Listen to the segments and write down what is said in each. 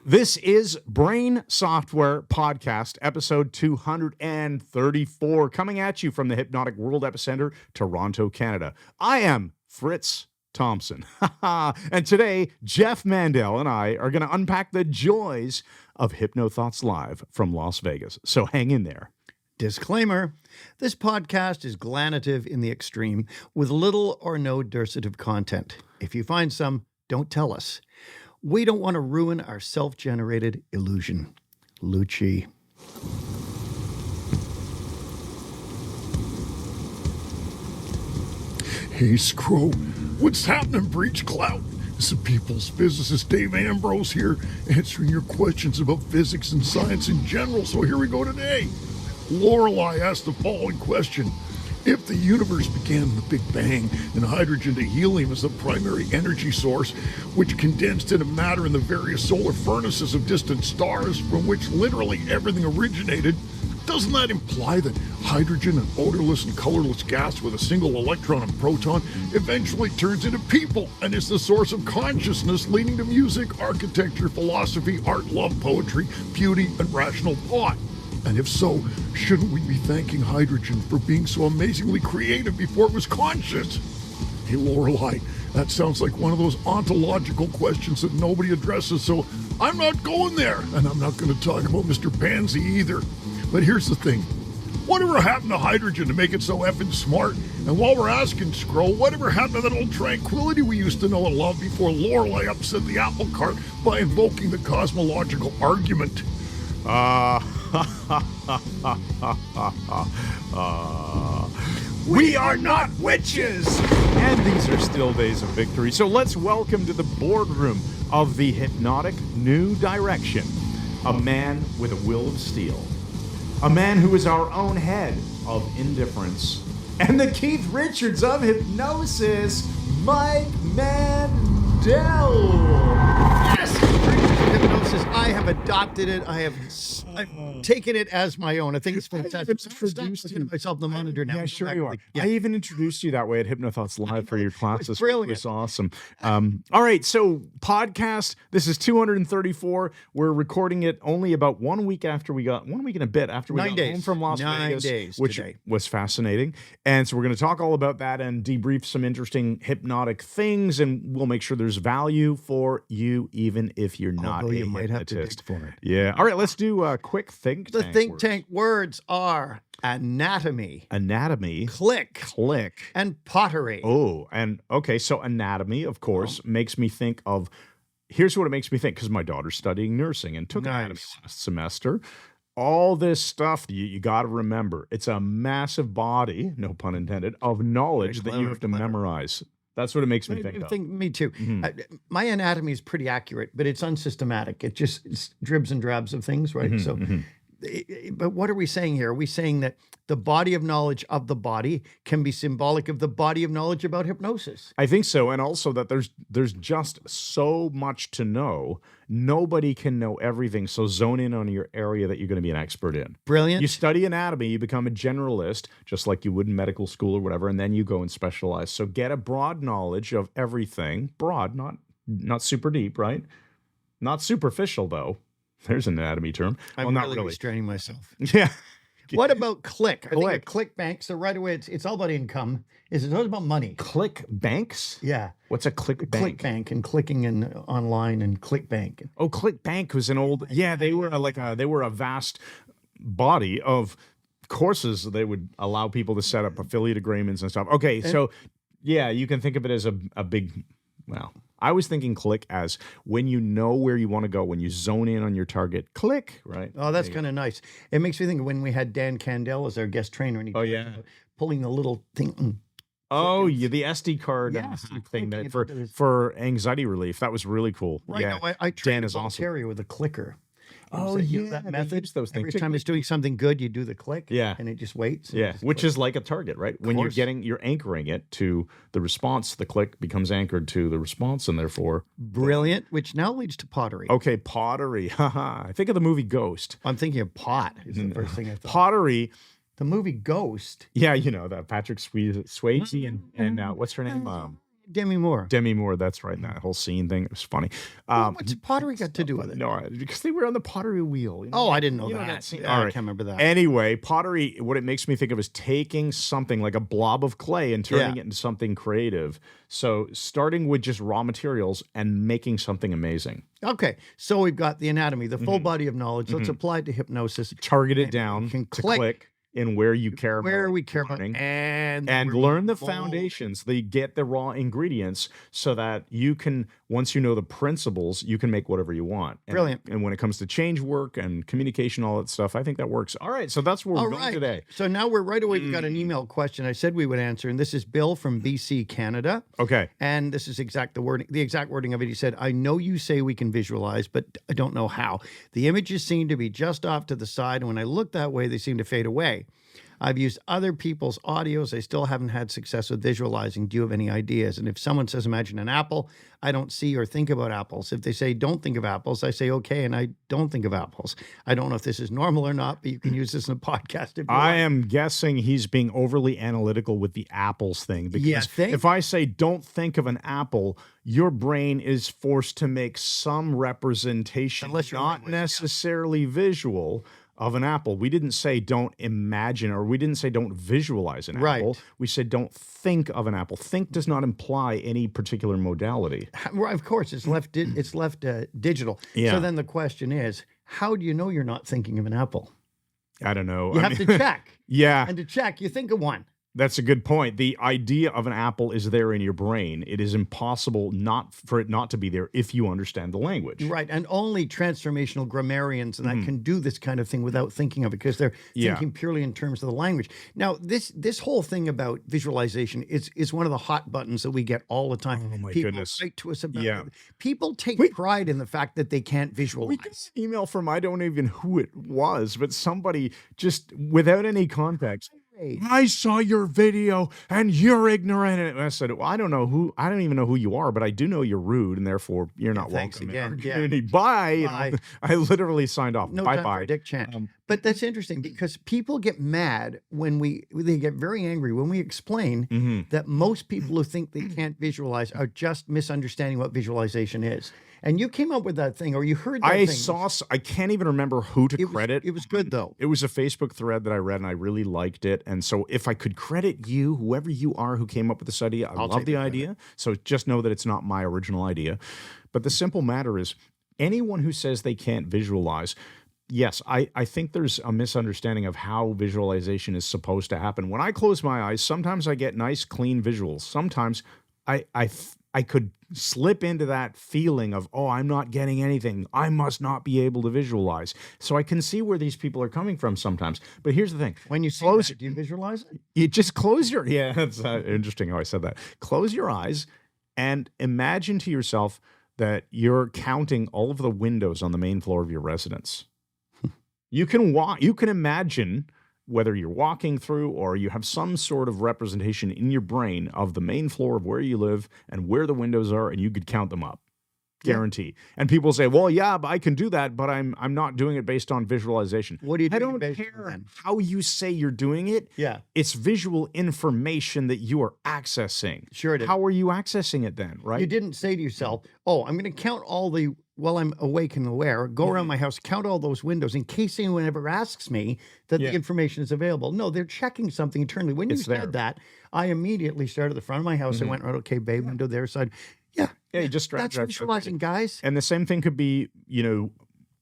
This is Brain Software Podcast, episode 234, coming at you from the Hypnotic World Epicenter, Toronto, Canada. I am Fritz Thompson. And today, Jeff Mandel and I are going to unpack the joys of HypnoThoughts Live from Las Vegas. So hang in there. Disclaimer, this podcast is glanative in the extreme with little or no dursative content. If you find some, don't tell us. We don't want to ruin our self-generated illusion. Lucci. Hey, Scro, what's happening, Breach Clout? It's the People's Physicist Dave Ambrose here, answering your questions about physics and science in general. So here we go today. Lorelei asked the following question. If the universe began in the Big Bang and hydrogen to helium is the primary energy source, which condensed into matter in the various solar furnaces of distant stars from which literally everything originated, doesn't that imply that hydrogen, an odorless and colorless gas with a single electron and proton, eventually turns into people and is the source of consciousness leading to music, architecture, philosophy, art, love, poetry, beauty, and rational thought? And if so, shouldn't we be thanking hydrogen for being so amazingly creative before it was conscious? Hey, Lorelei, that sounds like one of those ontological questions that nobody addresses, so I'm not going there. And I'm not going to talk about Mr. Pansy either. But here's the thing. Whatever happened to hydrogen to make it so effing smart? And while we're asking, Scroll, whatever happened to that old tranquility we used to know and love before Lorelei upset the apple cart by invoking the cosmological argument? We are not witches! And these are still days of victory. So let's welcome to the boardroom of the hypnotic new direction, a man with a will of steel, a man who is our own head of indifference, and the Keith Richards of hypnosis, Mike Mandel. Yes! Hypnosis. I have adopted it. I've taken it as my own. I think it's fantastic. Introduced looking at myself in the monitor now. Yeah, sure you are. Yeah. I even introduced you that way at HypnoThoughts Live for your classes. Brilliant. It was awesome. All right, so podcast. This is 234. We're recording it only about 1 week after we got 1 week and a bit after we got home from Las Vegas, 9 days which today. was fascinating. And so we're going to talk all about that and debrief some interesting hypnotic things, and we'll make sure there's value for you, even if you're not Although a you might have to hypnotist. dig for it. Yeah. All right, let's do a quick think The tank. think words. tank words are anatomy, Anatomy. click, Click. and pottery. Oh, and okay, so anatomy, of course, makes me think of, here's what it makes me think, because my daughter's studying nursing and took anatomy Nice. last semester. All this stuff, you got to remember, it's a massive body, no pun intended, of knowledge that you have to memorize. That's what it makes me think of. Me too. My anatomy is pretty accurate, but it's unsystematic. It's dribs and drabs of things, right? But what are we saying here? Are we saying that the body of knowledge of the body can be symbolic of the body of knowledge about hypnosis? I think so, and also that there's just so much to know. Nobody can know everything, so zone in on your area that you're going to be an expert in. Brilliant. You study anatomy, you become a generalist, just like you would in medical school or whatever, and then you go and specialize. So get a broad knowledge of everything. Broad, not super deep, right? Not superficial, though. There's an anatomy term. I'm well, not really really. restraining myself. Yeah. What about click? I think Click. a click bank. So right away, it's all about income. It's all about money. Click banks? Yeah. What's a click bank? Click bank and clicking and online and click bank. Oh, Click Bank was an old. Yeah, they were they were a vast body of courses. They would allow people to set up affiliate agreements and stuff. Okay, so yeah, you can think of it as a big. Well, I was thinking click as when you know where you want to go, when you zone in on your target, click, right? Oh, that's kind of nice. It makes me think of when we had Dan Candell as our guest trainer, and he talked about pulling the little thing. Oh, yeah, the SD card Yes, you thing click that it. for anxiety relief. That was really cool. Right. Yeah, No, I Dan trained is a awesome. terrier with a clicker. Oh, You know yeah, that they method. use those Every things. time it's doing something good, you do the click. Yeah. And it just waits. and Yeah, it just which clicks. is like a target, right? When you're course. you're anchoring it to the response, the click becomes anchored to the response, and therefore brilliant, which now leads to pottery. okay, pottery. Haha. I think of the movie Ghost. I'm thinking of pot is the first thing I thought. Pottery. The movie Ghost. Yeah, you know that Patrick Swayze and what's her name? Demi Moore. Demi Moore, that's right. That whole scene thing, it was funny. What's pottery got to do with it? No, because they were on the pottery wheel. You know? Oh, I didn't know You that. scene? Yeah, All I right. can't remember that. Anyway, pottery, what it makes me think of is taking something like a blob of clay and turning Yeah. it into something creative. So starting with just raw materials and making something amazing. Okay, so we've got the anatomy, the full body of knowledge. Let's apply it to hypnosis. Target it down can to click click in where you care where about we care about, learning. and And we're learn the mold- foundations. They get the raw ingredients so that you can, once you know the principles, you can make whatever you want. And, Brilliant. And when it comes to change work and communication, all that stuff, I think that works. All right. So that's where we're All going right. today. So now we're right away. We've got an email question I said we would answer, and this is Bill from BC, Canada. Okay. And this is the exact wording of it. He said, I know you say we can visualize, but I don't know how. The images seem to be just off to the side, and when I look that way, they seem to fade away. I've used other people's audios. I still haven't had success with visualizing. Do you have any ideas? And if someone says, imagine an apple, I don't see or think about apples. If they say, don't think of apples, I say, okay, and I don't think of apples. I don't know if this is normal or not, but you can use this in a podcast if you I want. am guessing he's being overly analytical with the apples thing. Because Yeah, think? if I say, don't think of an apple, your brain is forced to make some representation, Unless you're not language, yeah. necessarily visual, of an apple. We didn't say don't imagine, or we didn't say don't visualize an Right. apple. We said don't think of an apple. Think does not imply any particular modality. Well, of course, it's left digital. Yeah. So then the question is, how do you know you're not thinking of an apple? I don't know. You I have mean- to check. Yeah. And to check, you think of one. That's a good point. The idea of an apple is there in your brain. It is impossible for it not to be there if you understand the language. Right. And only transformational grammarians and that can do this kind of thing without thinking of it because they're Yeah. thinking purely in terms of the language. Now, this whole thing about visualization is one of the hot buttons that we get all the time. Oh, my People goodness. write to us about Yeah. it. People take pride in the fact that they can't visualize. We got an email from I don't even who it was, but somebody just without any context. I saw your video and you're ignorant. And I said, well, I don't even know who you are, but I do know you're rude and therefore you're not thanks welcome again. in our Yeah. community. Bye. You know, Bye. I literally signed off. No bye time for bye. Dick Chan. But that's interesting because people get mad when they get very angry when we explain Mm-hmm. that most people who think they can't visualize are just misunderstanding what visualization is. And you came up with that thing, or you heard that I thing. I can't even remember who to credit. It was good though. It was a Facebook thread that I read and I really liked it. And so if I could credit you, whoever you are who came up with this idea, I I'll love take the the credit. idea. So just know that it's not my original idea. But the simple matter is anyone who says they can't visualize, yes, I think there's a misunderstanding of how visualization is supposed to happen. When I close my eyes, sometimes I get nice, clean visuals. Sometimes I could slip into that feeling of, oh, I'm not getting anything. I must not be able to visualize. So I can see where these people are coming from sometimes. But here's the thing. When you see Close- that, do you visualize it? You just close your, yeah, it's interesting how I said that. Close your eyes and imagine to yourself that you're counting all of the windows on the main floor of your residence. You can imagine whether you're walking through or you have some sort of representation in your brain of the main floor of where you live and where the windows are, and you could count them up. Guarantee. And people say, well, yeah, but I can do that, but I'm not doing it based on visualization. What do you do? I don't based on care that? how you say you're doing it. Yeah. It's visual information that you are accessing. Sure it is. How are you accessing it then, right? You didn't say to yourself, oh, I'm going to count while I'm awake and aware, go around my house, count all those windows in case anyone ever asks me that Yeah. the information is available. No, they're checking something internally. When you It's said there. that, I immediately started at the front of my house. I went, right, okay, babe, window there. So yeah, you just that's visualizing, guys. And the same thing could be,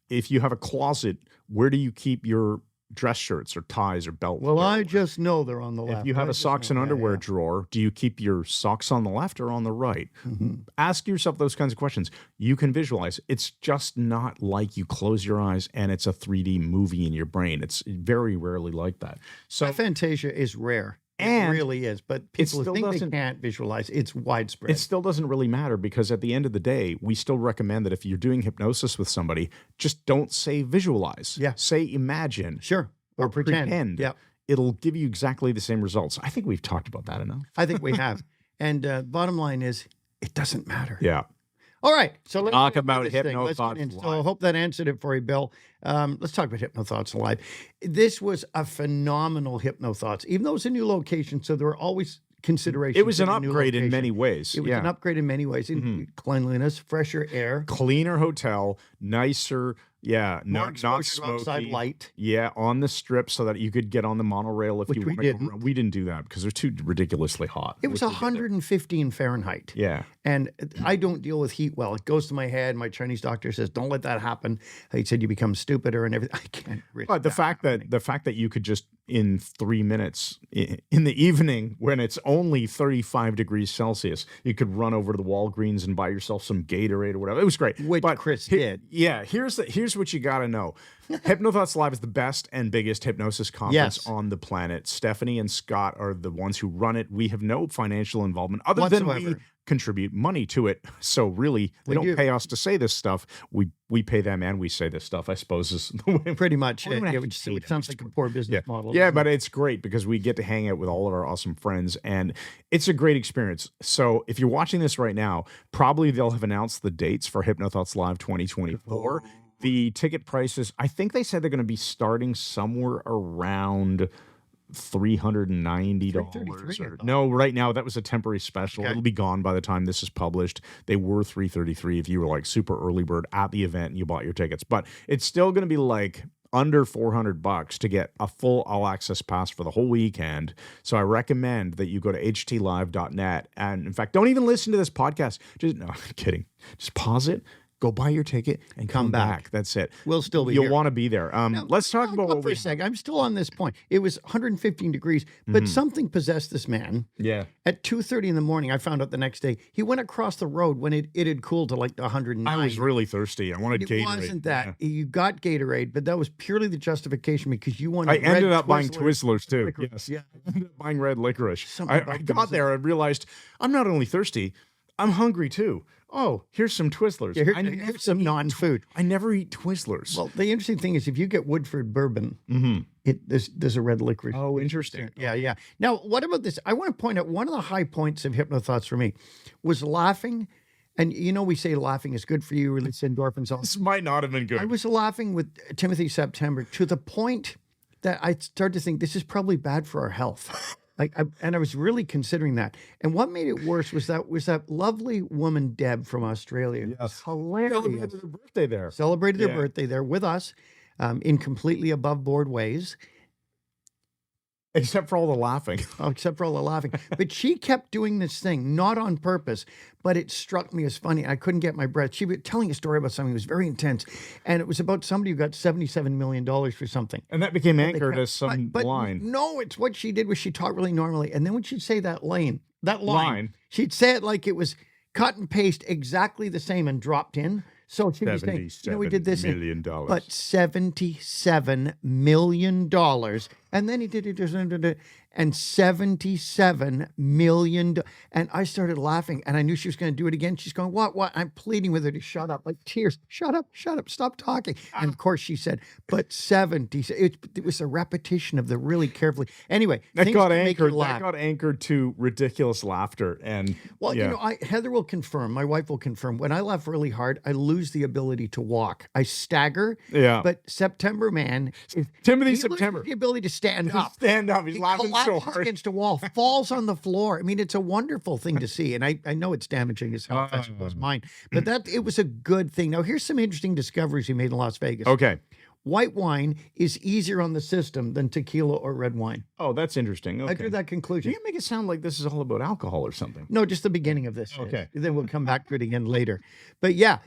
if you have a closet, where do you keep your dress shirts or ties or belt? Well, I just know they're on the left. If you have I a just socks know. and Yeah, underwear yeah. drawer, do you keep your socks on the left or on the right? Ask yourself those kinds of questions. You can visualize. It's just not like you close your eyes and it's a 3D movie in your brain. It's very rarely like that. So Aphantasia is rare. It And really is. But people who still think they doesn't- can't visualize, it's widespread. it still doesn't really matter because at the end of the day, we still recommend that if you're doing hypnosis with somebody, just don't say visualize. Yeah. Say imagine. Sure. Or pretend. Yeah. It'll give you exactly the same results. I think we've talked about that enough. I think we have. And bottom line is, it doesn't matter. Yeah. All right, so let's Talk get into about this thing. Let's get HypnoThoughts in. So I Live. hope that answered it for you, Bill. Let's talk about HypnoThoughts Live. This was a phenomenal HypnoThoughts, even though it's a new location. So there were always considerations. It was an in a new upgrade in location. many ways. It was an upgrade in many ways. In cleanliness, fresher air, Cleaner hotel, nicer. Yeah, more not exposure to outside smoky. light. Yeah, on the strip so that you could get on the monorail if Which you we want to. didn't. We didn't do that because they're too ridiculously hot. It was 115 Fahrenheit. Yeah. And I don't deal with heat well. It goes to my head. My Chinese doctor says, "Don't let that happen." He said, "You become stupider and everything." I can't risk But the fact that you could just in 3 minutes in the evening when it's only 35 degrees Celsius, you could run over to the Walgreens and buy yourself some Gatorade or whatever. It was great. Which but Chris did. Yeah, here's what you got to know. HypnoThoughts Live is the best and biggest hypnosis conference Yes. on the planet. Stephanie and Scott are the ones who run it. We have no financial involvement other than we Whatsoever. contribute money to it. So really, they don't pay us to say this stuff. We pay them and we say this stuff, I suppose, is the way. Pretty much. We don't It, actually it pay them, sounds just like a poor business model. Yeah, but it's great because we get to hang out with all of our awesome friends and it's a great experience. So if you're watching this right now, probably they'll have announced the dates for HypnoThoughts Live 2024. The ticket prices, I think they said they're going to be starting somewhere around $390. $333, No, right now that was a temporary special. Okay. It'll be gone by the time this is published. They were $333 if you were like super early bird at the event and you bought your tickets. But it's still going to be like under $400 to get a full all access pass for the whole weekend. So I recommend that you go to htlive.net. And in fact, don't even listen to this podcast. No, I'm kidding. Just pause it. Go buy your ticket and come back. That's it. We'll still be You'll here. want to be there. Let's talk about Hold what for a second. I'm still on this point. It was 115 degrees, but something possessed this man. Yeah. At 2:30 in the morning, I found out the next day, he went across the road when it had cooled to like 109. I was really thirsty. I wanted It Gatorade. wasn't that. You got Gatorade, but that was purely the justification because you wanted I ended red up buying Twizzlers. Twizzlers too. Licorice. Yes. Yeah. I ended up buying red licorice. Something I about got there and realized I'm not only thirsty, I'm hungry too. Oh, here's some Twizzlers. Yeah, here's some non-food. I never eat Twizzlers. Well, the interesting thing is if you get Woodford bourbon, there's a red licorice. Oh, interesting. Yeah, yeah. Now, what about this? I want to point out one of the high points of HypnoThoughts for me was laughing. And we say laughing is good for you, release endorphins. All. This might not have been good. I was laughing with Timothy September to the point that I started to think this is probably bad for our health. And I was really considering that. And what made it worse was that lovely woman Deb from Australia. Yes. Hilarious. Celebrated her birthday there. Celebrated her Yeah. birthday there with us in completely above board ways. Except for all the laughing. Oh, except for all the laughing. But she kept doing this thing, not on purpose, but it struck me as funny. I couldn't get my breath. She was telling a story about something that was very intense. And it was about somebody who got $77 million for something. And that became anchored as some But line. no, it's what she did was she talked really normally. And then when she'd say that line, Line. she'd say it like it was cut and paste exactly the same and dropped in. So she was saying, we did this. $77 million. But $77 million. And then he did it, and $77 million. And I started laughing, and I knew she was going to do it again. She's going, what? I'm pleading with her to shut up, like tears. Shut up, stop talking. And of course she said, but 70. It was a repetition of the really carefully. Anyway, That things got that make you anchored. laugh. That got anchored to ridiculous laughter. And Well, yeah. Heather will confirm, my wife will confirm, when I laugh really hard, I lose the ability to walk. I stagger. Yeah. But September, man. Timothy he loses September. the ability to stand up. Stand up. He's He laughing so collapses hard. against a wall, falls on the floor. I mean, it's a wonderful thing to see. And I know it's damaging his health, I suppose mine. But it was a good thing. Now, here's some interesting discoveries he made in Las Vegas. Okay. White wine is easier on the system than tequila or red wine. Oh, that's interesting. Okay. I drew that conclusion. You make it sound like this is all about alcohol or something. No, just the beginning of this. Okay. Then we'll come back to it again later. But yeah,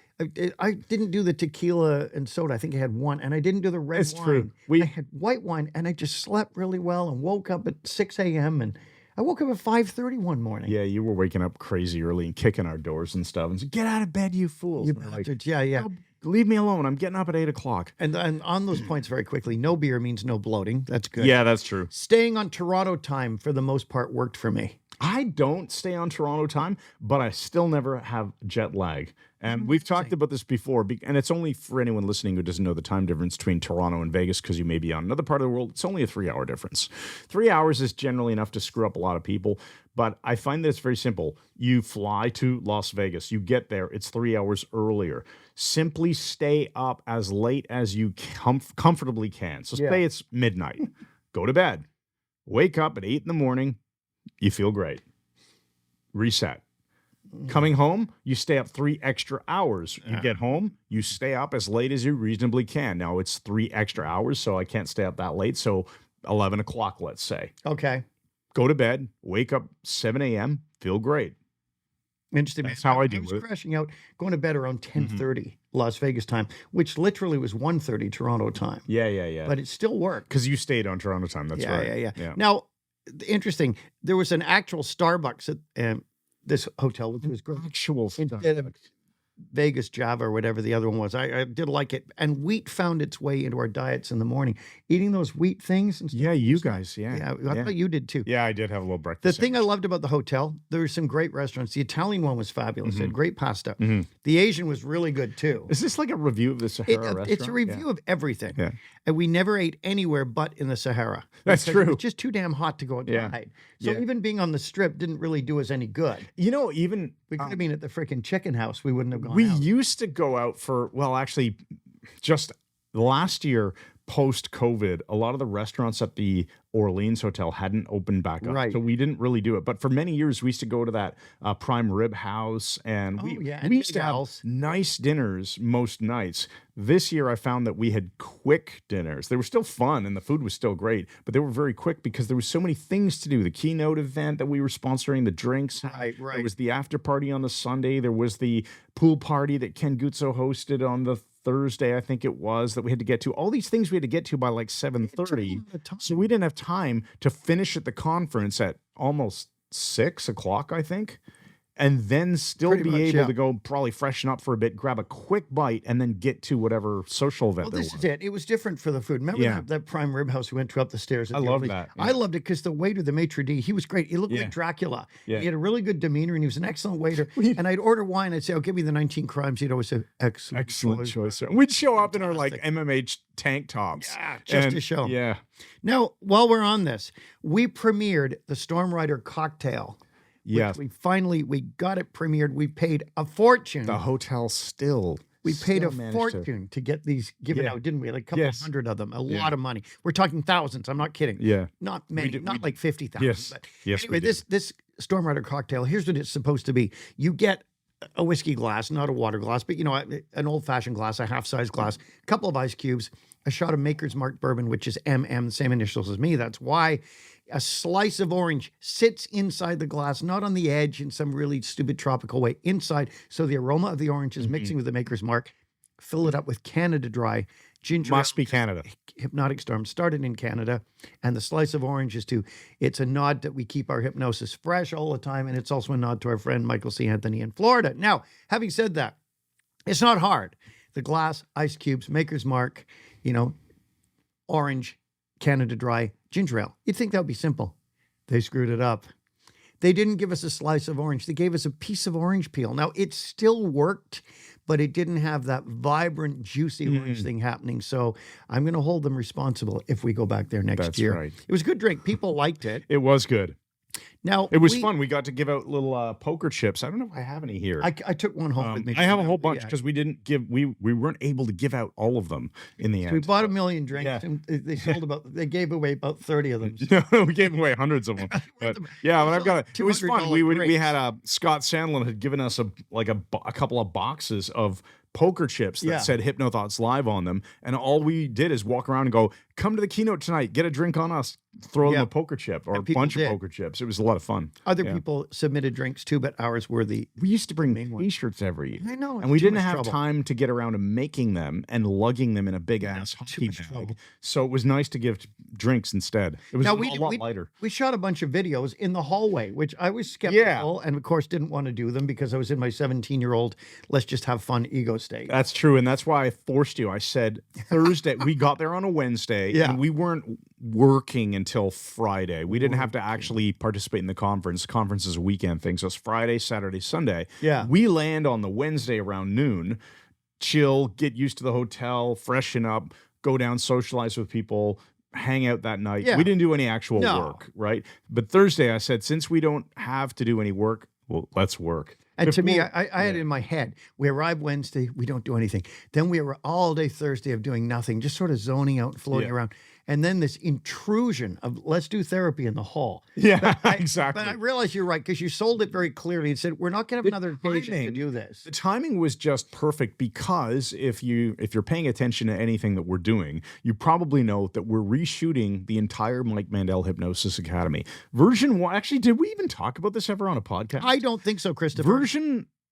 I didn't do the tequila and soda. I think I had one. And I didn't do the red It's wine. true. I had white wine and I just slept really well and woke up at 6 a.m. And I woke up at 5:30 one morning. Yeah, you were waking up crazy early and kicking our doors and stuff and said, "Get out of bed, you fools!" You And we're like, bastards. Yeah. "Oh, leave me alone. I'm getting up at 8 o'clock." And on those points very quickly, no beer means no bloating. That's good. Yeah, that's true. Staying on Toronto time for the most part worked for me. I don't stay on Toronto time, but I still never have jet lag. And we've talked about this before, and it's only for anyone listening who doesn't know the time difference between Toronto and Vegas because you may be on another part of the world. It's only a 3-hour difference. 3 hours is generally enough to screw up a lot of people, but I find that it's very simple. You fly to Las Vegas, you get there, it's 3 hours earlier. Simply stay up as late as you comfortably can. So say it's midnight. Go to bed. Wake up at 8 in the morning. You feel great. Reset. Coming home, you stay up 3 extra hours. You get home, you stay up as late as you reasonably can. Now it's 3 extra hours, so I can't stay up that late. So 11 o'clock, let's say. Okay. Go to bed, wake up 7 a.m., feel great. Interesting. That's how I do I was it. crashing out, going to bed around 10:30 Las Vegas time, which literally was 1:30 Toronto time. Yeah. But it still worked. Because you stayed on Toronto time. That's right. Yeah. Now, interesting. There was an actual Starbucks at this hotel, which was great. Actual stuff. Instead of Vegas Java or whatever the other one was. I did like it. And wheat found its way into our diets in the morning. Eating those wheat things. And stuff. Yeah, you guys. Yeah, I thought you did too. Yeah, I did have a little The breakfast. thing I loved about the hotel, there were some great restaurants. The Italian one was fabulous. It had great pasta. The Asian was really good too. Is this like a review of the Sahara restaurant? It's a review of everything. Yeah. And we never ate anywhere but in the Sahara. That's because true. It was just too damn hot to go outside. So Yeah. even being on the strip didn't really do us any good. You know, even We could have been at the freaking chicken house. We wouldn't have gone we out. used to go out for, well, actually, just last year, post COVID, a lot of the restaurants at the Orleans Hotel hadn't opened back up. Right. So we didn't really do it. But for many years, we used to go to that Prime Rib House, and Oh, yeah, and we used Big to have Al's. nice dinners most nights. This year, I found that we had quick dinners. They were still fun, and the food was still great, but they were very quick because there was so many things to do. The keynote event that we were sponsoring, the drinks. Right. There was the after party on the Sunday. There was the pool party that Ken Guzzo hosted on the Thursday, I think it was, that we had to get to. All these things we had to get to by like 7:30. So we didn't have time to finish at the conference at almost 6 o'clock, I think. And then still Pretty be much, able yeah. to go probably freshen up for a bit, grab a quick bite, and then get to whatever social event Well, there this was. is it. It was different for the food. Remember Yeah. that Prime Rib House we went to up the stairs? At I the love Orleans? that, I yeah. loved it because the waiter, the maitre d', he was great. He looked Yeah. like Dracula. Yeah. He had a really good demeanor, and he was an excellent waiter. And I'd order wine. I'd say, "Oh, give me the 19 crimes." He'd always say, "Excellent choice. We'd show up in our like MMA tank tops. Yeah, just to show. Yeah. Now, while we're on this, we premiered the Storm Rider cocktail. Yes. We got it premiered. We paid a fortune. The hotel still. We paid a still managed fortune to get these given Yeah. out, didn't we? Like a couple Yes. hundred of them. A lot of money. We're talking thousands. I'm not kidding. Yeah. Not many. did- Not like 50,000. Yes. But Yes, we anyway, did. this Storm Rider cocktail. Here's what it's supposed to be. You get a whiskey glass, not a water glass, but an old fashioned glass, a half size glass, a couple of ice cubes, a shot of Maker's Mark bourbon, which is MM, same initials as me. That's why. A slice of orange sits inside the glass, not on the edge in some really stupid tropical way, inside. So the aroma of the orange is mixing with the Maker's Mark. Fill it up with Canada Dry, ginger ale, Must be Canada. Hypnotic Storm started in Canada, and the slice of orange is it's a nod that we keep our hypnosis fresh all the time, and it's also a nod to our friend Michael C. Anthony in Florida. Now, having said that, it's not hard. The glass, ice cubes, Maker's Mark, orange, Canada Dry, ginger ale. You'd think that would be simple. They screwed it up. They didn't give us a slice of orange. They gave us a piece of orange peel. Now, it still worked, but it didn't have that vibrant, juicy orange thing happening. So I'm going to hold them responsible if we go back there next That's year. right. It was a good drink. People liked it. It was good. Now It was fun. We got to give out little poker chips. I don't know if I have any here. I took one home with me. I have a whole bunch Yeah. because we didn't give we weren't able to give out all of them in the end. We bought a million drinks, Yeah. and they gave away about 30 of them. No, we gave away hundreds of them. But yeah, but I've got it. It was fun. $200 We had Scott Sandlin had given us a couple of boxes of poker chips that Yeah. said HypnoThoughts Live on them, and all we did is walk around and go, "Come to the keynote tonight, get a drink on us." Throw them Yeah. a poker chip or a And people bunch of did. poker chips. It was a lot of fun. Other Yeah. people submitted drinks too, but ours were the. We used to bring main one. T-shirts every year. I know, And it's we too didn't much have trouble. time to get around to making them and lugging them in a big ass hockey much bag. trouble. So it was nice to give drinks instead. It was Now, a lot lighter. We shot a bunch of videos in the hallway, which I was skeptical and, of course, didn't want to do them because I was in my 17-year-old, let's just have fun ego state. That's true. And that's why I forced you. I said Thursday, we got there on a Wednesday Yeah. and we weren't working until Friday. We didn't have to actually participate in the conference. The conference is a weekend thing. So it's Friday, Saturday, Sunday. Yeah. We land on the Wednesday around noon, chill, get used to the hotel, freshen up, go down, socialize with people, hang out that night. Yeah. We didn't do any actual No. work, right? But Thursday, I said, since we don't have to do any work, well, let's work. And to me, Before- I had it in my head, we arrive Wednesday, we don't do anything. Then we were all day Thursday of doing nothing, just sort of zoning out and floating Yeah. around. and then this intrusion of let's do therapy in the hall. Yeah, exactly. But I realize you're right, because you sold it very clearly and said, we're not going to have another occasion to do this. The timing was just perfect, because if you're paying attention to anything that we're doing, you probably know that we're reshooting the entire Mike Mandel Hypnosis Academy. Version 1, actually, did we even talk about this ever on a podcast? I don't think so, Christopher.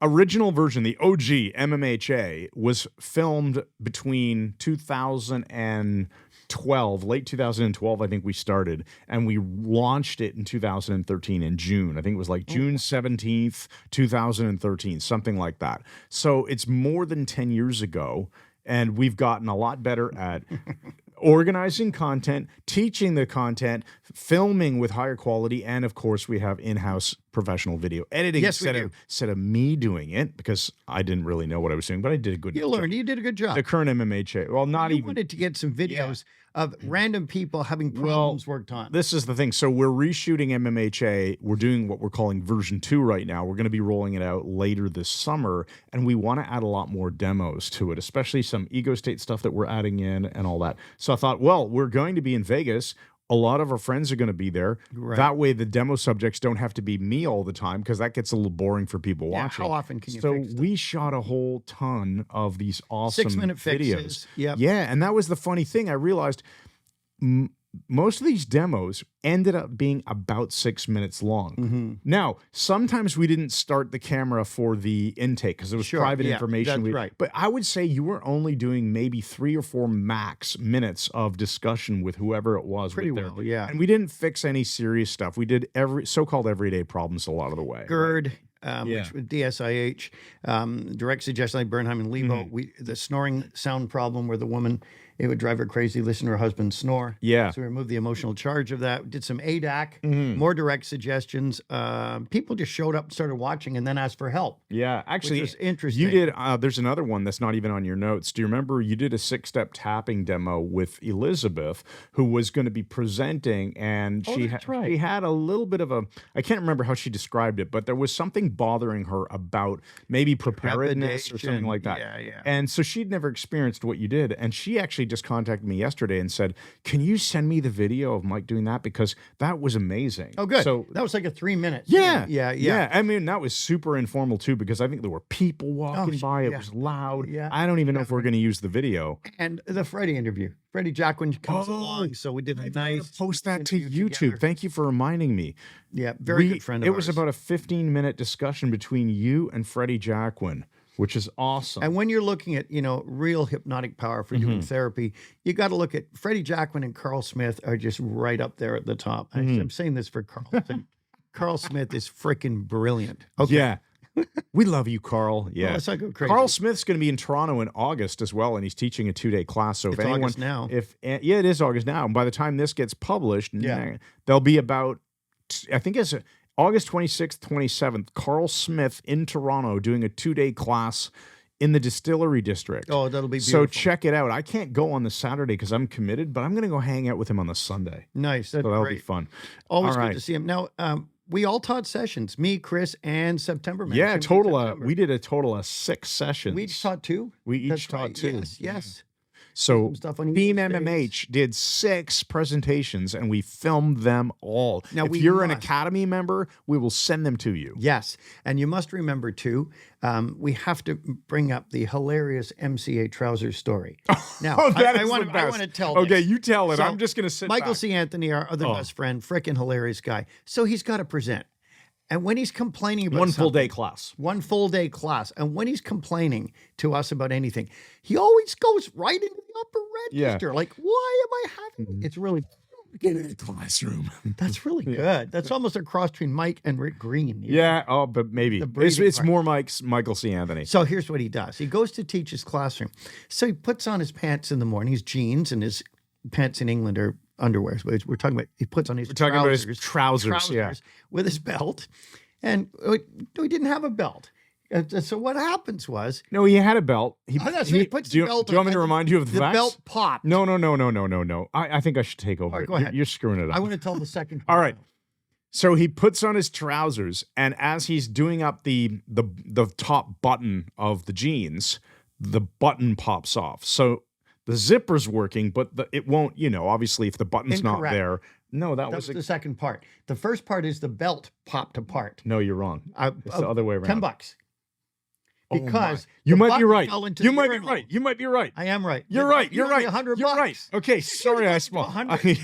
Original version, the OG MMHA, was filmed between 2012, late 2012, I think we started, and we launched it in 2013 in June. I think it was like June 17th, 2013, something like that. So it's more than 10 years ago, and we've gotten a lot better at organizing content, teaching the content, filming with higher quality, and of course we have in-house professional video editing. Yes, we do. Instead of me doing it, because I didn't really know what I was doing, but I did a good job. You learned. You did a good job. The current MMHA. Well, not you even. wanted to get some videos of random people having problems worked on. This is the thing. So we're reshooting MMHA. We're doing what we're calling version 2 right now. We're going to be rolling it out later this summer, and we want to add a lot more demos to it, especially some ego state stuff that we're adding in and all that. So I thought, well, we're going to be in Vegas. A lot of our friends are going to be there. Right. That way the demo subjects don't have to be me all the time, because that gets a little boring for people watching. How often can you So fix them? we shot a whole ton of these awesome 6-minute videos. fixes. Yep. Yeah, and that was the funny thing. I realized most of these demos ended up being about 6 minutes long. Now, sometimes we didn't start the camera for the intake because it was private information. That's right. But I would say you were only doing maybe 3 or 4 max minutes of discussion with whoever it was. Pretty well, yeah. And we didn't fix any serious stuff. We did so-called everyday problems a lot of the way. GERD, which was DSIH, direct suggestion like Bernheim and Lebo. The snoring sound problem where the woman, it would drive her crazy, listen to her husband snore. Yeah. So we removed the emotional charge of that. Did some ADAC, more direct suggestions. People just showed up, started watching, and then asked for help. Yeah, actually, which was interesting. You did. There's another one that's not even on your notes. Do you remember you did a 6-step tapping demo with Elizabeth, who was going to be presenting, and she had a little bit of a, I can't remember how she described it, but there was something bothering her about maybe preparedness or something like that. Yeah. And so she'd never experienced what you did, and she actually just contacted me yesterday and said, "Can you send me the video of Mike doing that, because that was amazing." Oh, good. So that was like a 3 minutes. Yeah. I mean, that was super informal too, because I think there were people walking by. It was loud. Yeah. I don't even know if we're going to use the video. And the Freddie interview. Freddie Jacquin comes along, so we did a nice post that to interview YouTube. together. Thank you for reminding me. Yeah, very good friend of It was ours. about a 15-minute discussion between you and Freddie Jacquin, which is awesome. And when you're looking at, real hypnotic power for doing therapy, you got to look at Freddie Jacquin and Carl Smith are just right up there at the top. I'm saying this for Carl. Carl Smith is freaking brilliant. Okay. Yeah. We love you, Carl. Yeah. let's not go crazy. Carl Smith's going to be in Toronto in August as well, and he's teaching a 2-day class. So if It's anyone, August now. It is August now. And by the time this gets published, there'll be about, I think it's August 26th, 27th, Carl Smith in Toronto doing a 2-day class in the Distillery District. Oh, that'll be beautiful. So check it out. I can't go on the Saturday because I'm committed, but I'm going to go hang out with him on the Sunday. Nice. That's So that'll great. be fun. Always All good right. to see him. Now, we all taught sessions. Me, Chris, and September. Man. Yeah, September. we did a total of 6 sessions. We each taught 2? We each That's taught right. 2. Yes. So Some stuff on Team each stage. MMH did 6 presentations, and we filmed them all. Now, if we you're an must- Academy member, we will send them to you. Yes. And you must remember, too, we have to bring up the hilarious MCA trousers story. Now, That I is want the best. to tell Okay, this. you tell it. So, I'm just going to sit Michael back. C. Anthony, our other best friend, frickin' hilarious guy. So he's got to present. And when he's complaining about One full something- day class. One full day class. And when he's complaining to us about anything, he always goes right into the upper register. Like, why am I having It's really, Get in the classroom. that's really good. That's almost a cross between Mike and Rick Green. you know? Yeah, but maybe. The It's, breathing it's part. more Michael C. Anthony. So here's what he does. He goes to teach his classroom. So he puts on his pants in the morning, his jeans, and his pants in England are underwear. So we're talking about, he puts on his talking about his trousers, yeah. with his belt. And we didn't have a belt. So what happens was, No, he had a belt. He puts do the you, belt do you want on. me to remind you of the the facts? belt popped. No. I think I should take over. All right, it. go ahead. You're screwing it up. I want to tell the second All part. right. So he puts on his trousers, and as he's doing up the top button of the jeans, the button pops off. So The zipper's working, but it won't, obviously if the button's not Incorrect. there. No, that That's was the second part. The first part is the belt popped apart. No, you're wrong. It's the other way around. $10. Oh my. Because You the might be button right. fell into You the might be urinal. right. You might be right. I am right. You're right. You You're owe me right. $100. You're right. Okay, sorry, I smell. 100.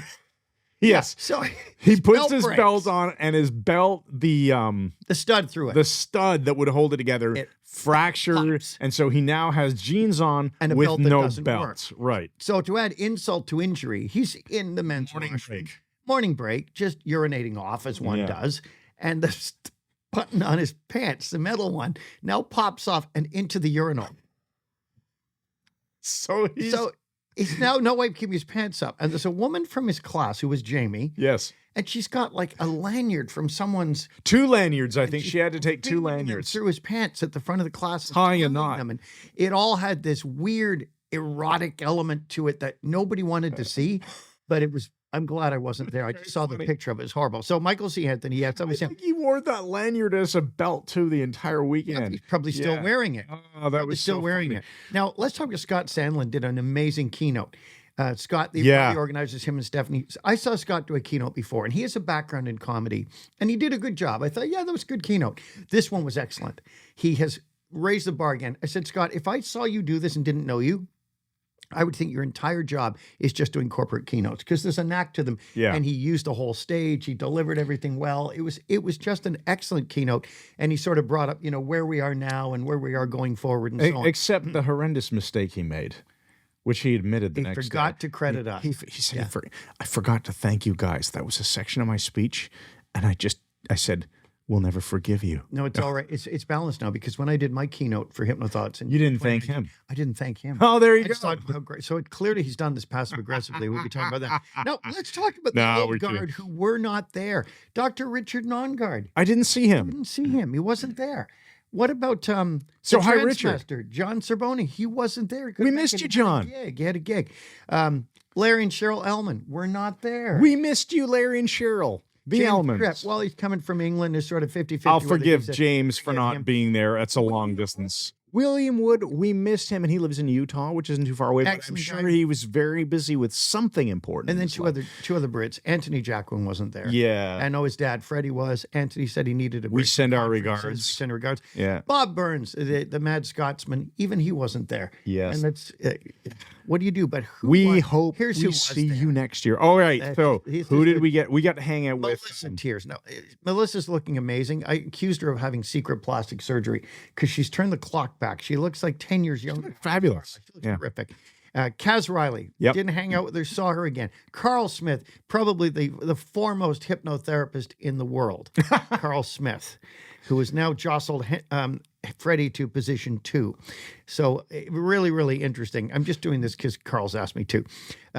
Yes. So He his puts belt his breaks. belt on, and his belt, the stud through it. the stud that would hold it together, It fractured, pops. and so he now has jeans on And a with belt that no doesn't belt. Right. So to add insult to injury, he's in the men's Morning washroom. break. Morning break, just urinating off as one Yeah. does. And the button on his pants, the metal one, now pops off and into the urinal. So he's So he's now no way keeping his pants up. And there's a woman from his class who was Jamie, yes. and she's got like a lanyard from someone's 2 lanyards. I think she's she had to take 2 feeding them lanyards. through his pants at the front of the class, and Tying a tying knot. them. And it all had this weird erotic element to it that nobody wanted to see, but it was. I'm glad I wasn't there. I just saw the funny. picture of it. It's horrible. So Michael C. Anthony, yes, I somebody said think he wore that lanyard as a belt too the entire weekend. he's probably still Yeah. wearing it. Oh, that was Still so wearing funny. it. Now let's talk to Scott Sandlin. Did an amazing keynote. Scott, the Yeah. organizers, him and Stephanie. I saw Scott do a keynote before, and he has a background in comedy, and he did a good job. I thought, yeah, that was a good keynote. This one was excellent. He has raised the bar again. I said, Scott, if I saw you do this and didn't know you, I would think your entire job is just doing corporate keynotes because there's a knack to them. Yeah. And he used the whole stage. He delivered everything well. It was just an excellent keynote. And he sort of brought up, where we are now and where we are going forward and so on. Except the horrendous mistake he made, which he admitted the He next forgot day. to credit us. He said, I forgot to thank you guys. That was a section of my speech. And I said, we'll never forgive you. No, it's all right. It's balanced now because when I did my keynote for HypnoThoughts, and You didn't thank him. I didn't thank him. Oh, there you I just go. thought how great. So clearly he's done this passive aggressively. We'll be talking about that. Now let's talk about No, the we're old kidding. guard who were not there. Dr. Richard Nongard. I didn't see him. Didn't see him. He wasn't there. What about So the hi, Trance Richard. Master, John Sorboni? He wasn't there. He We couldn't make missed it. you, He had a John. gig. He had a gig. Larry and Cheryl Ellman were not there. We missed you, Larry and Cheryl. The James Elements. Tripp, well, he's coming from England. Is sort of 50-50. I'll whether forgive he's a- James for forgive not him. being there. That's a long distance. William Wood, we missed him, and he lives in Utah, which isn't too far away. But I'm Excellent sure guy. he was very busy with something important. And in then his two life. other Brits. Anthony Jacquin wasn't there. Yeah. I know his dad, Freddie, was. Anthony said he needed a We break. send our Conferences. regards. We send our regards. Yeah. Bob Burns, the Mad Scotsman, even he wasn't there. Yes. And that's what do you do? But who We was- hope here's we who was see there. you next year. All right. That's- So he's who just did we get? We got to hang out with. Melissa tears. No, Melissa's looking amazing. I accused her of having secret plastic surgery because she's turned the clock back. She looks like 10 years younger. Fabulous. She looks Yeah. terrific. Kaz Riley, Yep. didn't hang out with her, saw her again. Carl Smith, probably the foremost hypnotherapist in the world. Carl Smith, who has now jostled Freddie to position 2. So really, really interesting. I'm just doing this because Carl's asked me to.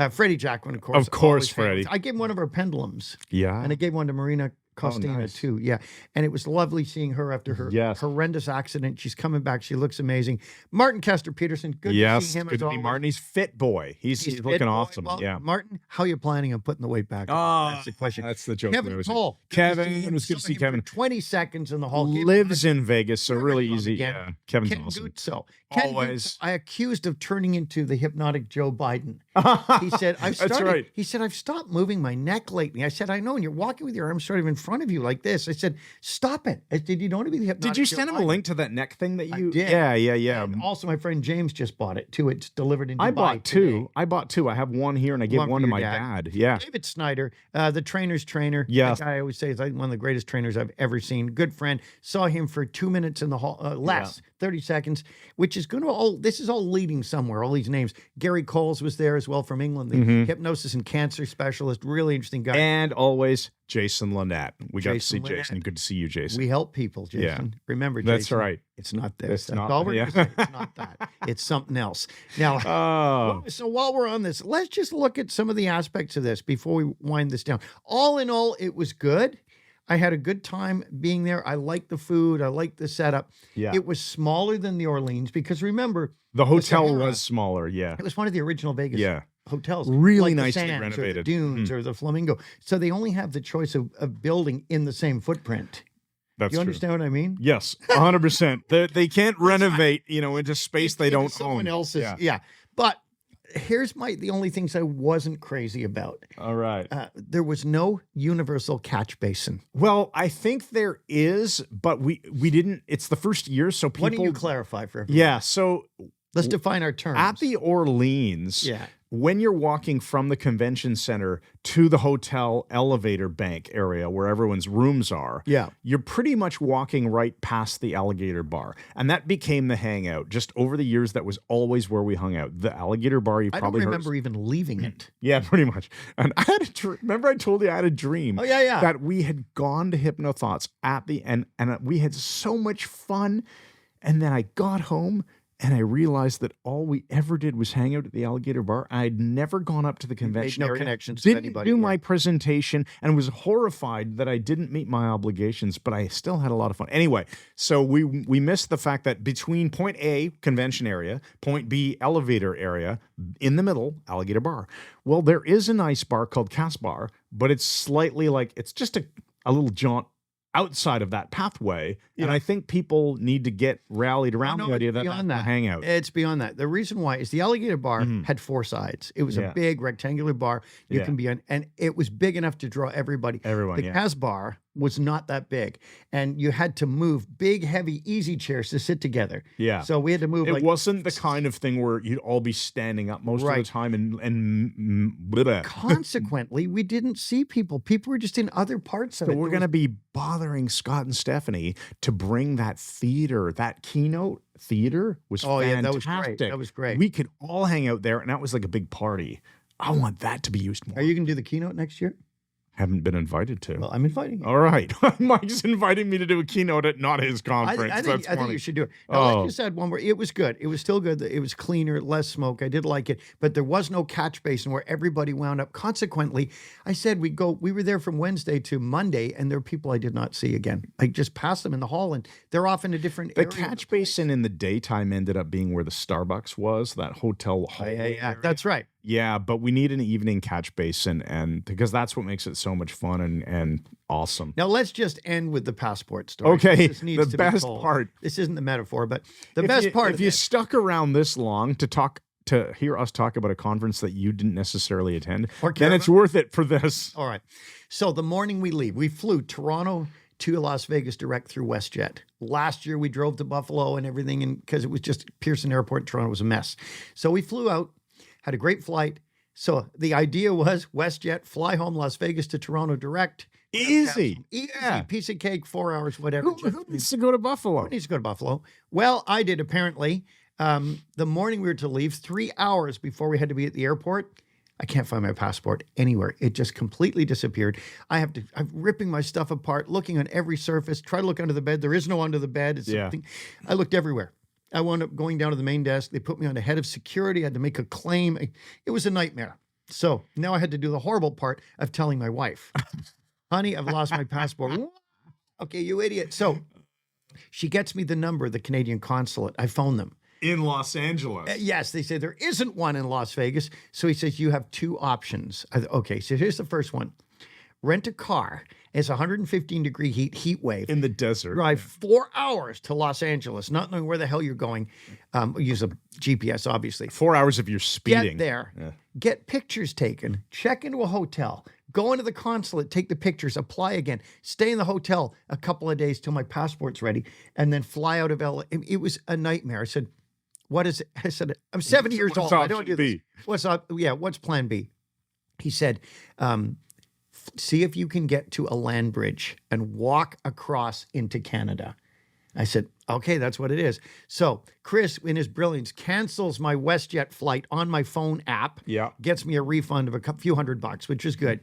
Freddie Jacquin, of course. Of course, always famous. Freddie. I gave him one of her pendulums. Yeah. And I gave one to Marina Costina nice. too. Yeah. And it was lovely seeing her after her Yes. horrendous accident. She's coming back. She looks amazing. Martin Kester Peterson. Good to Yes. see him Good as to be always. Martin. He's fit boy. He's He's looking fit, boy. awesome. Well, Yeah. Martin, how are you planning on putting the weight back on? Oh, That's the question. That's the joke. Kevin we always Cole. say. Kevin, it was good to Saw see him for Kevin. 20 seconds in the hall. Gave him Lives a- in Vegas, so really Come easy. again. Yeah. Kevin's Ken awesome. Gutso. Ken Always. Gutso, I accused of turning into the hypnotic Joe Biden. He said, I've That's started, right. He said, I've stopped moving my neck lately. I said, I know, and you're walking with your arms sort of in front of you like this. I said, stop it. I said, you don't want to be the hypnotic Did you Joe send him a Biden." link to that neck thing that you? did. Yeah. And also, my friend James just bought it too. It's delivered in Dubai I bought today. two. I have one here, and I gave One for one to your my dad. dad. Yeah. David Snyder, the trainer's trainer. Yes. That guy I always say is like one of the greatest trainers I've ever seen. Good friend. Saw him for 2 minutes in the hall, less, 30 seconds, which is going to all, this is all leading somewhere, all these names. Gary Coles was there as well from England, the Mm-hmm. hypnosis and cancer specialist. Really interesting guy. And always Jason Lynette. We got to see Jason Lynette. Jason. Good to see you, Jason. We help people, Jason. Yeah. Remember, Jason. That's right. It's not this. It's That's not- all we're yeah. going to say. It's not that. It's something else. Now, Oh, so while we're on this, let's just look at some of the aspects of this before we wind this down. All in all, it was good. I had a good time being there. I liked the food. I liked the setup. Yeah. It was smaller than the Orleans because remember, the hotel Sahara. was smaller. Yeah. it was one of the original Vegas Yeah. hotels. Really like the nicely Sands renovated. Or the Dunes or the Flamingo. So they only have the choice of building in the same footprint. That's You true. understand what I mean? Yes, 100%. They can't renovate, into space they Into don't someone own. else's. Yeah. Yeah. But here's the only things I wasn't crazy about. All right. There was no universal catch basin. Well, I think there is, but we didn't. It's the first year, so people. Why don't you clarify for everyone? Yeah. So Let's define our terms. at the Orleans, Yeah. when you're walking from the convention center to the hotel elevator bank area where everyone's rooms are, Yeah. you're pretty much walking right past the Alligator Bar. And that became the hangout. Just over the years, that was always where we hung out. The Alligator Bar, you I don't probably heard. remember even leaving it. Yeah, pretty much. And I had remember I told you I had a dream. Oh, yeah. That we had gone to HypnoThoughts at the end, and we had so much fun. And then I got home and I realized that all we ever did was hang out at the Alligator Bar. I'd never gone up to the convention no area, connections to didn't anybody, do yeah. my presentation, and was horrified that I didn't meet my obligations, but I still had a lot of fun. Anyway, so we missed the fact that between point A, convention area, point B, elevator area, in the middle, Alligator Bar. Well, there is a nice bar called Casbar, but it's slightly like, it's just a little jaunt outside of that pathway. And I think people need to get rallied around the idea that beyond that's a hangout. It's beyond that. The reason why is the Alligator Bar had 4 sides. It was a big rectangular bar you can be on, and it was big enough to draw everybody. Everyone, the Cas Bar was not that big, and you had to move big, heavy, easy chairs to sit together. Yeah. So we had to move. It wasn't the kind of thing where you'd all be standing up most of the time and blah. Consequently, we didn't see people. People were just in other parts of it. So we're going to be bothering Scott and Stephanie to bring that theater, that keynote theater was fantastic. Yeah, that was great. That was great. We could all hang out there, and that was like a big party. I want that to be used more. Are you going to do the keynote next year? Haven't been invited to. Well, I'm inviting you. All right. Mike's inviting me to do a keynote at not his conference. I think you should do it. Now, like you said, one where it was good. It was still good. It was cleaner, less smoke. I did like it, but there was no catch basin where everybody wound up. Consequently, I said we were there from Wednesday to Monday, and there were people I did not see again. I just passed them in the hall, and they're off in a different area. The catch basin in the daytime ended up being where the Starbucks was, that hotel hall. Yeah, that's right. Yeah, but we need an evening catch basin, and because that's what makes it so much fun and awesome. Now let's just end with the passport story. Okay, This needs the to best be told. part. This isn't the metaphor, but the best part. If you stuck around this long to hear us talk about a conference that you didn't necessarily attend, then it's worth it for this. All right. So the morning we leave, we flew Toronto to Las Vegas direct through WestJet. Last year we drove to Buffalo and everything, and because it was just Pearson Airport in Toronto was a mess. So we flew out. Had a great flight. So the idea was WestJet, fly home Las Vegas to Toronto direct. Easy. Yeah. Piece of cake, 4 hours, whatever. Who needs to go to Buffalo? Who needs to go to Buffalo? Well, I did apparently. The morning we were to leave, 3 hours before we had to be at the airport, I can't find my passport anywhere. It just completely disappeared. I'm ripping my stuff apart, looking on every surface, try to look under the bed. There is no under the bed. It's something. I looked everywhere. I wound up going down to the main desk. They put me on the head of security. I had to make a claim. It was a nightmare. So now I had to do the horrible part of telling my wife, honey, I've lost my passport. Okay, you idiot. So she gets me the number of the Canadian consulate. I phone them. In Los Angeles. They say there isn't one in Las Vegas. So he says, you have 2 options. Okay, so here's the first one. Rent a car. It's 115-degree heat wave. In the desert. Drive 4 hours to Los Angeles, not knowing where the hell you're going. Use a GPS, obviously. 4 hours of your speeding. Get there. Yeah. Get pictures taken. Check into a hotel. Go into the consulate. Take the pictures. Apply again. Stay in the hotel a couple of days till my passport's ready. And then fly out of LA. It was a nightmare. I said, what is it? I said, I'm 70 years old. I don't do this. What's plan B? He said, see if you can get to a land bridge and walk across into Canada. I said, okay, that's what it is. So Chris, in his brilliance, cancels my WestJet flight on my phone app. Yeah. Gets me a refund of a few $100, which is good.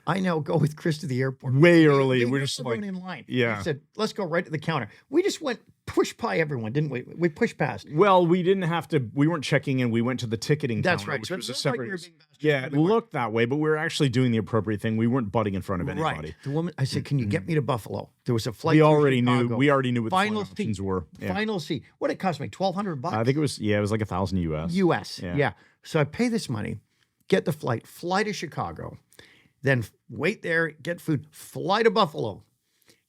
I now go with Chris to the airport. Way early. We're just like, in line. Yeah. He said, let's go right to the counter. We just went push by everyone, didn't we? We pushed past. Well, we didn't have to. We weren't checking in. We went to the ticketing counter. That's right. Which So was it a looked like separate. we were being bastards, Yeah, but it we weren't. looked that way, but we were actually doing the appropriate thing. We weren't butting in front of anybody. Right. The woman, I said, can you get me to Buffalo? There was a flight. We to already Chicago. knew. We already knew what Final the options were. Yeah. Final seat. What did it cost me? $1,200. I think it was. Yeah, it was like $1,000 US. US. Yeah. So I pay this money, get the flight, fly to Chicago, then wait there, get food, fly to Buffalo,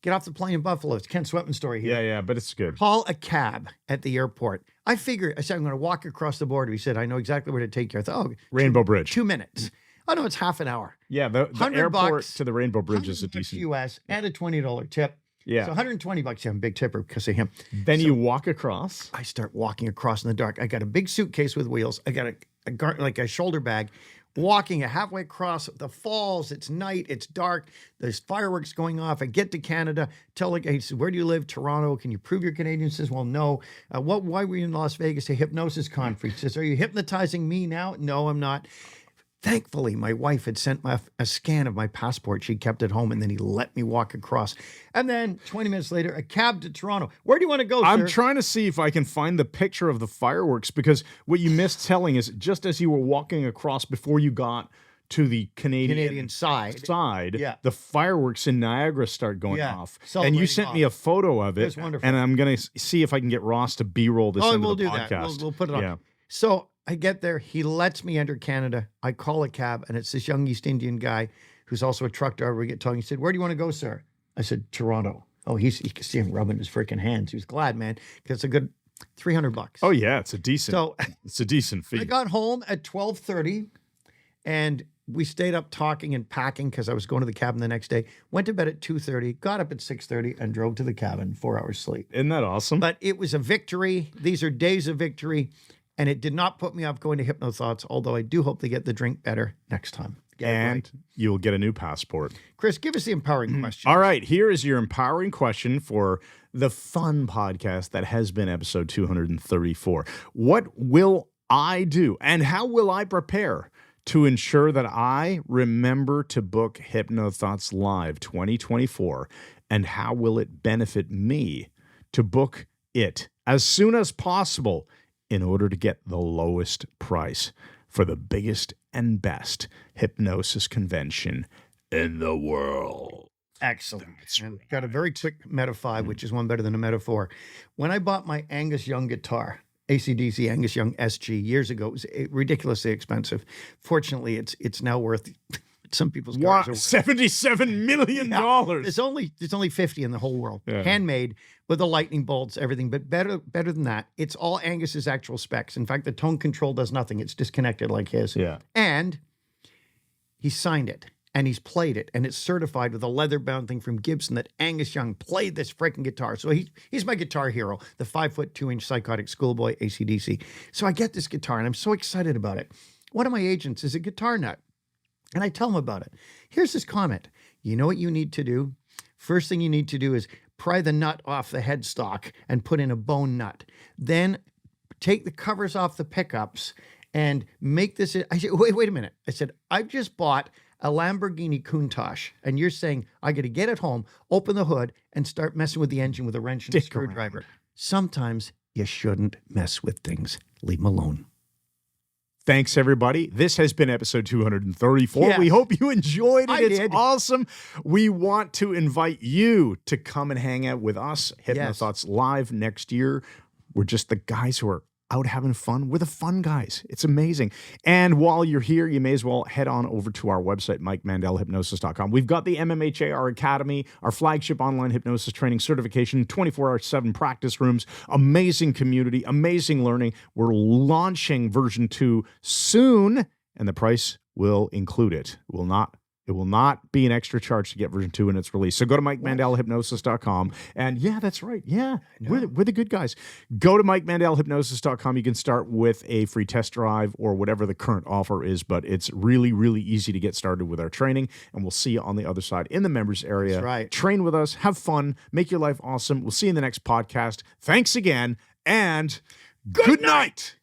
get off the plane in Buffalo. It's Ken Sweatman's story here. Yeah, but it's good. Call a cab at the airport. I figured, I said, I'm going to walk across the border. He said, I know exactly where to take you. I thought, oh, Rainbow Bridge. 2 minutes. Oh, no, it's half an hour. Yeah, the 100 airport bucks, to the Rainbow Bridge is a $100 decent. US and a $20 tip. Yeah. So $120. Yeah, I'm a big tipper because of him. Then you walk across. I start walking across in the dark. I got a big suitcase with wheels. I got like a shoulder bag. Walking halfway across the falls. It's night. It's dark. There's fireworks going off. I get to Canada. Tell the guy, he says, where do you live? Toronto. Can you prove you're Canadian? He says, well, no. Why were you in Las Vegas? A hypnosis conference. He says, are you hypnotizing me now? No, I'm not. Thankfully, my wife had sent a scan of my passport. She kept it home, and then he let me walk across. And then 20 minutes later, a cab to Toronto. Where do you want to go, I'm sir? trying to see if I can find the picture of the fireworks, because what you missed telling is just as you were walking across before you got to the Canadian side. yeah, the fireworks in Niagara start going off. And you Celebrating sent me a photo of it. was wonderful. And I'm going to see if I can get Ross to B-roll this into we'll the do podcast. that. We'll put it on. Yeah. So I get there. He lets me enter Canada. I call a cab, and it's this young East Indian guy who's also a truck driver. We get talking. He said, where do you want to go, sir? I said, Toronto. Oh, you could see him rubbing his freaking hands. He was glad, man, because it's a good $300. Oh, yeah, it's a decent fee. I got home at 12:30, and we stayed up talking and packing because I was going to the cabin the next day. Went to bed at 2:30, got up at 6:30, and drove to the cabin, 4 hours sleep. Isn't that awesome? But it was a victory. These are days of victory. And it did not put me off going to HypnoThoughts, although I do hope they get the drink better next time. And you'll get a new passport. Chris, give us the empowering question. All right, here is your empowering question for the fun podcast that has been episode 234. What will I do and how will I prepare to ensure that I remember to book HypnoThoughts Live 2024? And how will it benefit me to book it as soon as possible in order to get the lowest price for the biggest and best hypnosis convention in the world? Excellent. And got a very quick Meta 5, which is one better than a Meta 4. When I bought my Angus Young guitar, AC/DC Angus Young SG, years ago, it was ridiculously expensive. Fortunately, it's now worth some people's cars are worth. $77 million. There's only 50 in the whole world. Yeah. Handmade with the lightning bolts, everything. But better than that, it's all Angus's actual specs. In fact, the tone control does nothing. It's disconnected like his. Yeah. And he signed it and he's played it and it's certified with a leather-bound thing from Gibson that Angus Young played this freaking guitar. So he's my guitar hero, the 5'2" psychotic schoolboy AC/DC. So I get this guitar and I'm so excited about it. One of my agents is a guitar nut. And I tell him about it. Here's his comment. You know what you need to do? First thing you need to do is pry the nut off the headstock and put in a bone nut. Then take the covers off the pickups and make this. I said, wait a minute. I said, I've just bought a Lamborghini Countach, and you're saying I got to get it home, open the hood, and start messing with the engine with a wrench and a screwdriver. Sometimes you shouldn't mess with things. Leave them alone. Thanks, everybody. This has been episode 234. Yes. We hope you enjoyed it. I It's did. awesome. We want to invite you to come and hang out with us, HypnoThoughts Live next year. We're just the guys who are out having fun. We're the fun guys. It's amazing. And while you're here, you may as well head on over to our website, MikeMandelHypnosis.com. We've got the MMHA, our academy, our flagship online hypnosis training certification, 24/7 practice rooms, amazing community, amazing learning. We're launching version 2 soon, and the price will include it. It will not be an extra charge to get version 2 when it's released. So go to MikeMandelHypnosis.com. And yeah, that's right. Yeah, we're the good guys. Go to MikeMandelHypnosis.com. You can start with a free test drive or whatever the current offer is, but it's really, really easy to get started with our training. And we'll see you on the other side in the members area. That's right. Train with us. Have fun. Make your life awesome. We'll see you in the next podcast. Thanks again. And good night.